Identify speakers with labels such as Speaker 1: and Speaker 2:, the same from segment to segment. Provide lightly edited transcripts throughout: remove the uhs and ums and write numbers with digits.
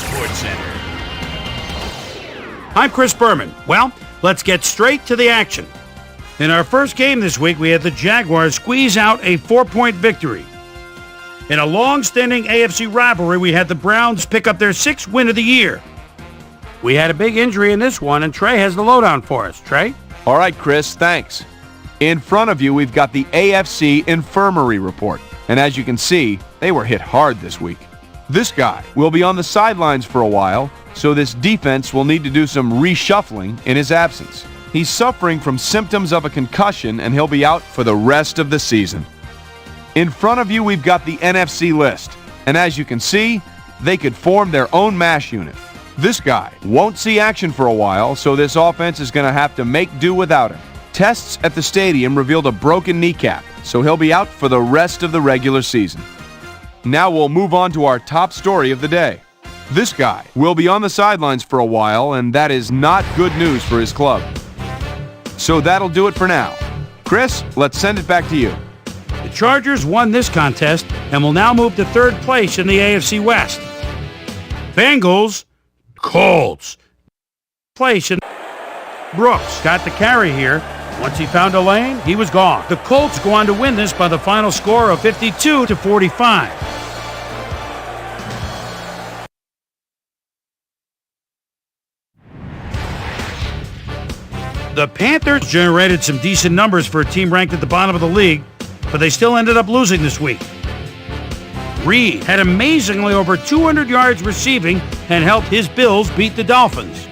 Speaker 1: Sportscenter.
Speaker 2: I'm Chris Berman. Well, let's get straight to the action. In our first game this week, we had the Jaguars squeeze out a 4-point victory. In a long-standing AFC rivalry, we had the Browns pick up their 6th win of the year. We had a big injury in this one, and Trey has the lowdown for us. Trey?
Speaker 3: All right, Chris, thanks. In front of you, we've got the AFC Infirmary Report. And as you can see, they were hit hard this week. This guy will be on the sidelines for a while, so this defense will need to do some reshuffling in his absence. He's suffering from symptoms of a concussion, and he'll be out for the rest of the season. In front of you, we've got the NFC list. And as you can see, they could form their own MASH unit. This guy won't see action for a while, so this offense is going to have to make do without him. Tests at the stadium revealed a broken kneecap, so he'll be out for the rest of the regular season. Now we'll move on to our top story of the day. This guy will be on the sidelines for a while, and that is not good news for his club. So that'll do it for now. Chris, let's send it back to you.
Speaker 2: The Chargers won this contest and will now move to 3rd place in the AFC West. Bengals, Colts. Place in Brooks got the carry here. Once he found a lane, he was gone. The Colts go on to win this by the final score of 52-45. The Panthers generated some decent numbers for a team ranked at the bottom of the league, but they still ended up losing this week. Reed had amazingly over 200 yards receiving and helped his Bills beat the Dolphins.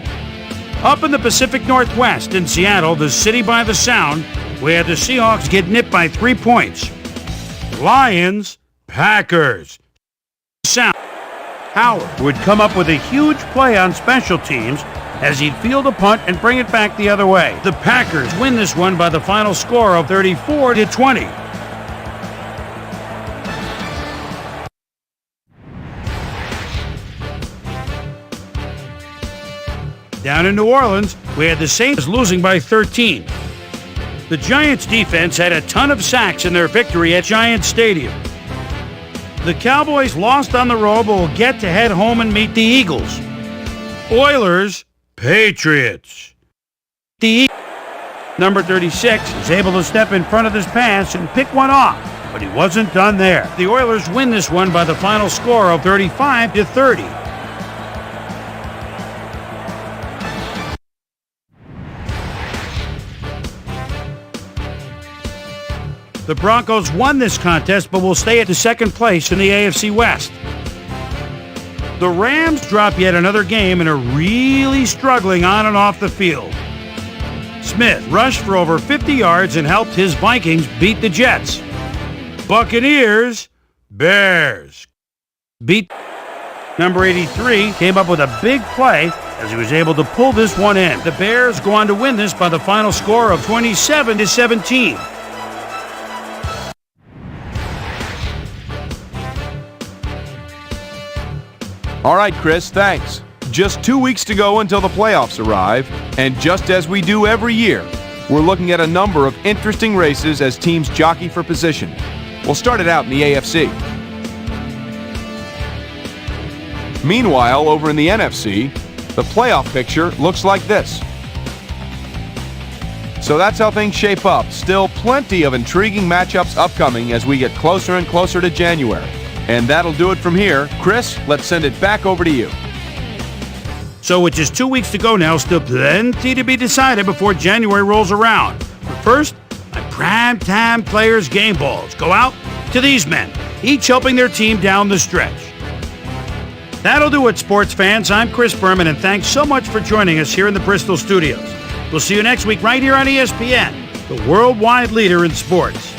Speaker 2: Up in the Pacific Northwest in Seattle, the city by the Sound, we had the Seahawks get nipped by 3 points. Lions, Packers. Sound. Howard would come up with a huge play on special teams as he'd field a punt and bring it back the other way. The Packers win this one by the final score of 34-20. Down in New Orleans, we had the Saints losing by 13. The Giants defense had a ton of sacks in their victory at Giants Stadium. The Cowboys lost on the road but will get to head home and meet the Eagles. Oilers, Patriots. The number 36 is able to step in front of this pass and pick one off, but he wasn't done there. The Oilers win this one by the final score of 35-30. The Broncos won this contest but will stay at the 2nd place in the AFC West. The Rams drop yet another game and are really struggling on and off the field. Smith rushed for over 50 yards and helped his Vikings beat the Jets. Buccaneers, Bears. Beat number 83 came up with a big play as he was able to pull this one in. The Bears go on to win this by the final score of 27-17.
Speaker 3: All right, Chris, thanks. Just 2 weeks to go until the playoffs arrive, and just as we do every year, we're looking at a number of interesting races as teams jockey for position. We'll start it out in the AFC. Meanwhile, over in the NFC, the playoff picture looks like this. So that's how things shape up. Still plenty of intriguing matchups upcoming as we get closer and closer to January. And that'll do it from here. Chris, let's send it back over to you.
Speaker 2: So with just 2 weeks to go now, still plenty to be decided before January rolls around. But first, my primetime players' game balls go out to these men, each helping their team down the stretch. That'll do it, sports fans. I'm Chris Berman, and thanks so much for joining us here in the Bristol studios. We'll see you next week right here on ESPN, the worldwide leader in sports.